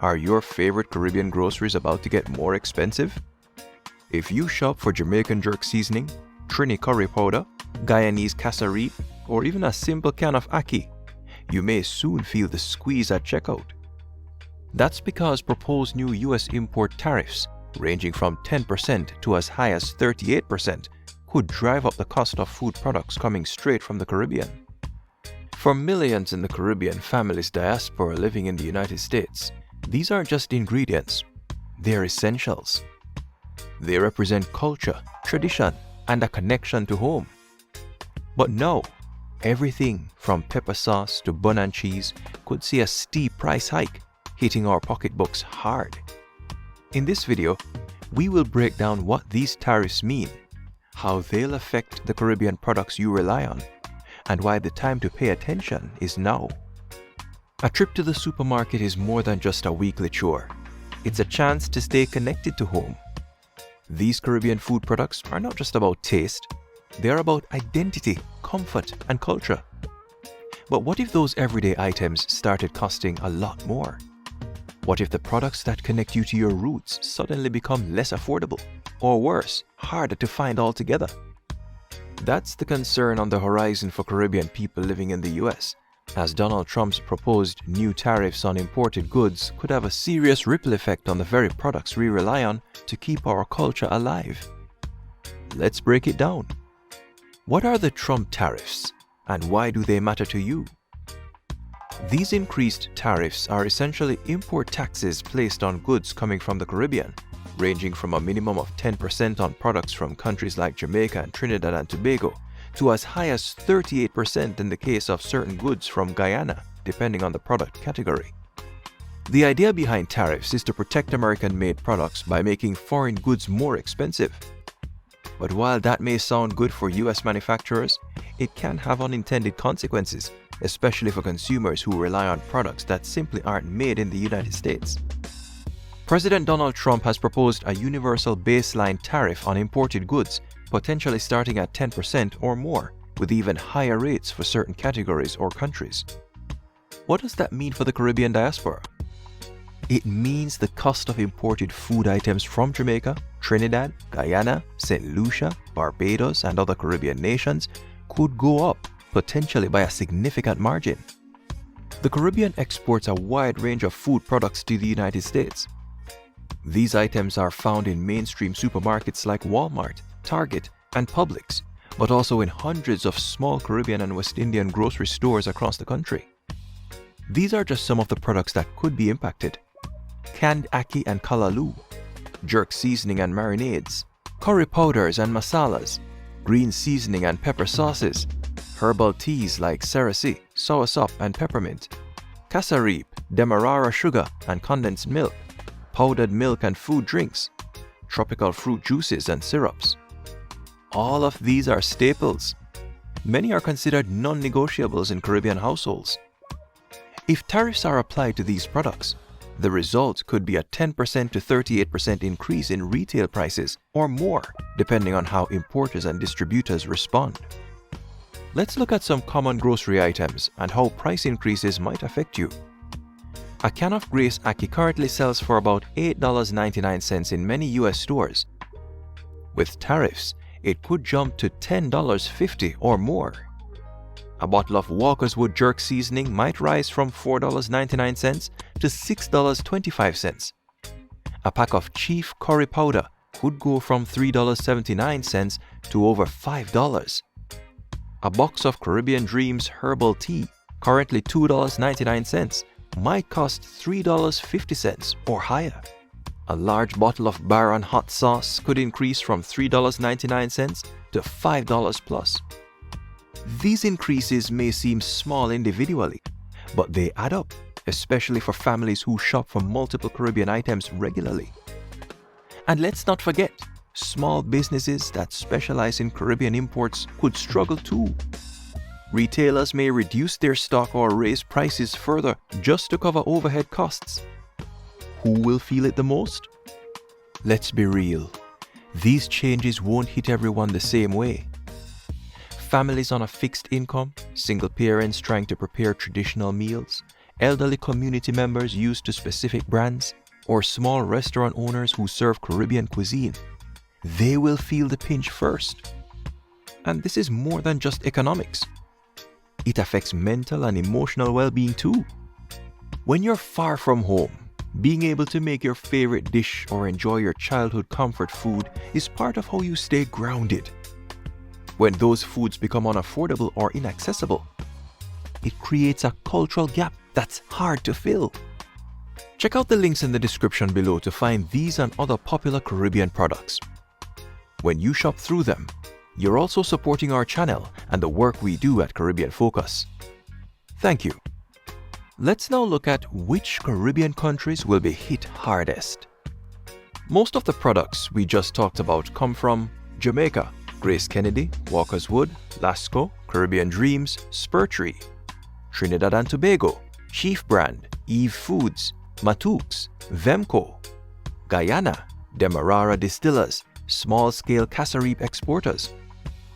Are your favorite Caribbean groceries about to get more expensive? If you shop for Jamaican jerk seasoning, Trini curry powder, Guyanese cassaripe, or even a simple can of ackee, you may soon feel the squeeze at checkout. That's because proposed new US import tariffs, ranging from 10% to as high as 38%, could drive up the cost of food products coming straight from the Caribbean. For millions in the Caribbean families diaspora living in the United States, these aren't just ingredients, they're essentials. They represent culture, tradition, and a connection to home. But now, everything from pepper sauce to bun and cheese could see a steep price hike, hitting our pocketbooks hard. In this video, we will break down what these tariffs mean, how they'll affect the Caribbean products you rely on, and why the time to pay attention is now. A trip to the supermarket is more than just a weekly chore. It's a chance to stay connected to home. These Caribbean food products are not just about taste, they're about identity, comfort, and culture. But what if those everyday items started costing a lot more? What if the products that connect you to your roots suddenly become less affordable, or worse, harder to find altogether? That's the concern on the horizon for Caribbean people living in the US, as Donald Trump's proposed new tariffs on imported goods could have a serious ripple effect on the very products we rely on to keep our culture alive. Let's break it down. What are the Trump tariffs, and why do they matter to you? These increased tariffs are essentially import taxes placed on goods coming from the Caribbean, ranging from a minimum of 10% on products from countries like Jamaica and Trinidad and Tobago, to as high as 38% in the case of certain goods from Guyana, depending on the product category. The idea behind tariffs is to protect American-made products by making foreign goods more expensive. But while that may sound good for US manufacturers, it can have unintended consequences, especially for consumers who rely on products that simply aren't made in the United States. President Donald Trump has proposed a universal baseline tariff on imported goods, potentially starting at 10% or more, with even higher rates for certain categories or countries. What does that mean for the Caribbean diaspora? It means the cost of imported food items from Jamaica, Trinidad, Guyana, St. Lucia, Barbados, and other Caribbean nations could go up, potentially by a significant margin. The Caribbean exports a wide range of food products to the United States. These items are found in mainstream supermarkets like Walmart, Target, and Publix, but also in hundreds of small Caribbean and West Indian grocery stores across the country. These are just some of the products that could be impacted: canned ackee and kalaloo, jerk seasoning and marinades, curry powders and masalas, green seasoning and pepper sauces, herbal teas like cerasee, soursop, and peppermint, cassaripe, demerara sugar and condensed milk, powdered milk and food drinks, tropical fruit juices and syrups. All of these are staples. Many are considered non-negotiables in Caribbean households. If tariffs are applied to these products, the result could be a 10% to 38% increase in retail prices or more, depending on how importers and distributors respond. Let's look at some common grocery items and how price increases might affect you. A can of Grace ackee currently sells for about $8.99 in many US stores. With tariffs, it could jump to $10.50 or more. A bottle of Walkerswood jerk seasoning might rise from $4.99 to $6.25. A pack of Chief curry powder could go from $3.79 to over $5. A box of Caribbean Dreams herbal tea, currently $2.99, might cost $3.50 or higher. A large bottle of Baron hot sauce could increase from $3.99 to $5 plus. These increases may seem small individually, but they add up, especially for families who shop for multiple Caribbean items regularly. And let's not forget, small businesses that specialize in Caribbean imports could struggle too. Retailers may reduce their stock or raise prices further just to cover overhead costs. Who will feel it the most? Let's be real. These changes won't hit everyone the same way. Families on a fixed income, single parents trying to prepare traditional meals, elderly community members used to specific brands, or small restaurant owners who serve Caribbean cuisine, they will feel the pinch first. And this is more than just economics. It affects mental and emotional well-being too. When you're far from home, being able to make your favorite dish or enjoy your childhood comfort food is part of how you stay grounded. When those foods become unaffordable or inaccessible, it creates a cultural gap that's hard to fill. Check out the links in the description below to find these and other popular Caribbean products. When you shop through them, you're also supporting our channel and the work we do at Caribbean Focus. Thank you. Let's now look at which Caribbean countries will be hit hardest. Most of the products we just talked about come from Jamaica, Grace Kennedy, Walkerswood, Lasco, Caribbean Dreams, Spurtree; Trinidad and Tobago, Chief Brand, Eve Foods, Matux, Vemco; Guyana, Demerara Distillers, small-scale Cassareep exporters;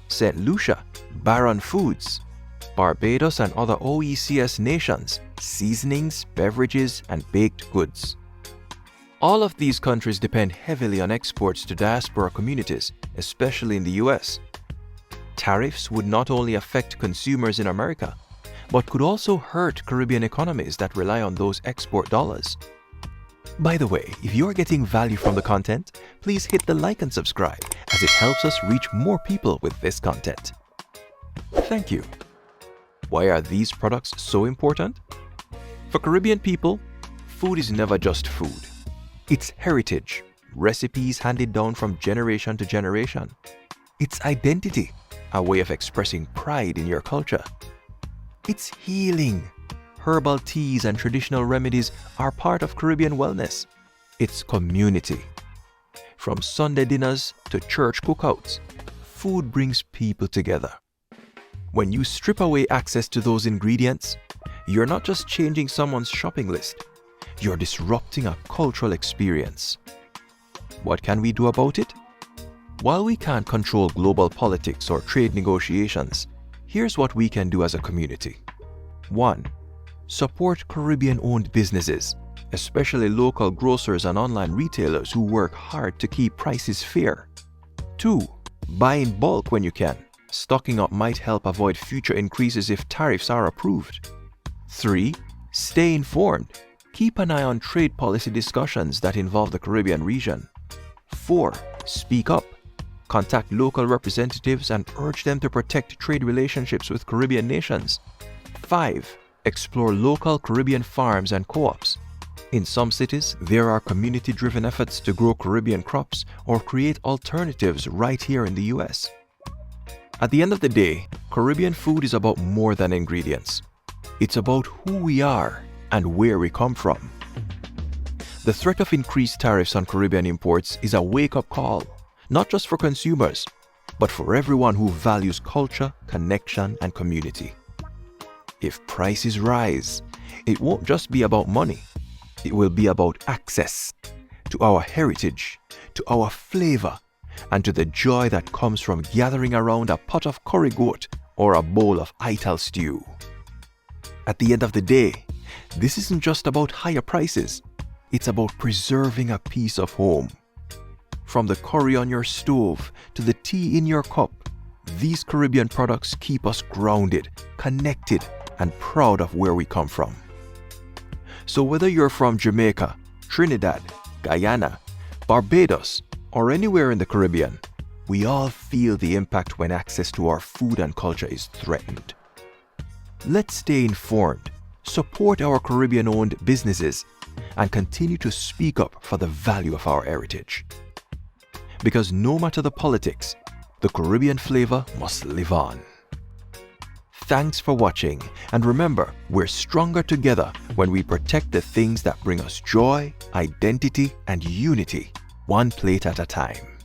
St. Lucia, Baron Foods; Barbados and other OECS nations, seasonings, beverages, and baked goods. All of these countries depend heavily on exports to diaspora communities, especially in the US. Tariffs would not only affect consumers in America, but could also hurt Caribbean economies that rely on those export dollars. By the way, if you're getting value from the content, please hit the like and subscribe, as it helps us reach more people with this content. Thank you. Why are these products so important? For Caribbean people, food is never just food. It's heritage, recipes handed down from generation to generation. It's identity, a way of expressing pride in your culture. It's healing. Herbal teas and traditional remedies are part of Caribbean wellness. It's community. From Sunday dinners to church cookouts, food brings people together. When you strip away access to those ingredients, you're not just changing someone's shopping list, you're disrupting a cultural experience. What can we do about it? While we can't control global politics or trade negotiations, here's what we can do as a community. 1. Support Caribbean-owned businesses, especially local grocers and online retailers who work hard to keep prices fair. 2. Buy in bulk when you can. Stocking up might help avoid future increases if tariffs are approved. 3. Stay informed. Keep an eye on trade policy discussions that involve the Caribbean region. 4. Speak up. Contact local representatives and urge them to protect trade relationships with Caribbean nations. 5. Explore local Caribbean farms and co-ops. In some cities, there are community-driven efforts to grow Caribbean crops or create alternatives right here in the US. At the end of the day, Caribbean food is about more than ingredients. It's about who we are and where we come from. The threat of increased tariffs on Caribbean imports is a wake-up call, not just for consumers, but for everyone who values culture, connection, and community. If prices rise, it won't just be about money. It will be about access to our heritage, to our flavor, and to the joy that comes from gathering around a pot of curry goat or a bowl of ital stew. At the end of the day, this isn't just about higher prices. It's about preserving a piece of home. From the curry on your stove to the tea in your cup, these Caribbean products keep us grounded, connected, and proud of where we come from. So whether you're from Jamaica, Trinidad, Guyana, Barbados, or anywhere in the Caribbean, we all feel the impact when access to our food and culture is threatened. Let's stay informed, support our Caribbean-owned businesses, and continue to speak up for the value of our heritage. Because no matter the politics, the Caribbean flavor must live on. Thanks for watching, and remember, we're stronger together when we protect the things that bring us joy, identity, and unity, one plate at a time.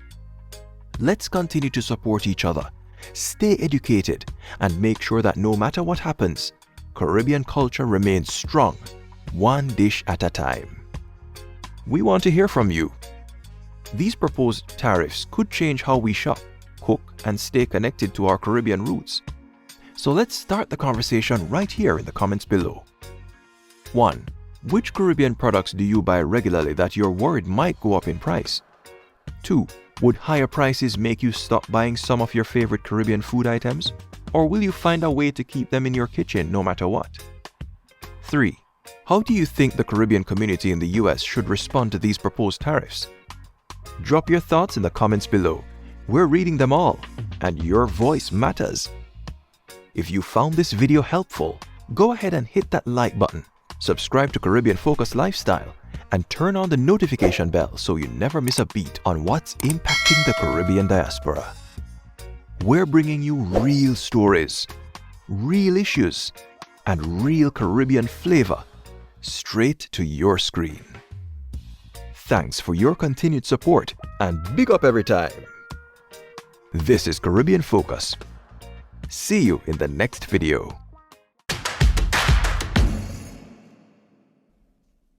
Let's continue to support each other, stay educated, and make sure that no matter what happens, Caribbean culture remains strong, one dish at a time. We want to hear from you. These proposed tariffs could change how we shop, cook, and stay connected to our Caribbean roots. So let's start the conversation right here in the comments below. 1. Which Caribbean products do you buy regularly that you're worried might go up in price? 2. Would higher prices make you stop buying some of your favorite Caribbean food items? Or will you find a way to keep them in your kitchen no matter what? 3. How do you think the Caribbean community in the US should respond to these proposed tariffs? Drop your thoughts in the comments below. We're reading them all, and your voice matters. If you found this video helpful, go ahead and hit that like button, subscribe to Caribbean Focus Lifestyle, and turn on the notification bell so you never miss a beat on what's impacting the Caribbean diaspora. We're bringing you real stories, real issues, and real Caribbean flavor straight to your screen. Thanks for your continued support, and big up every time. This is Caribbean Focus. See you in the next video.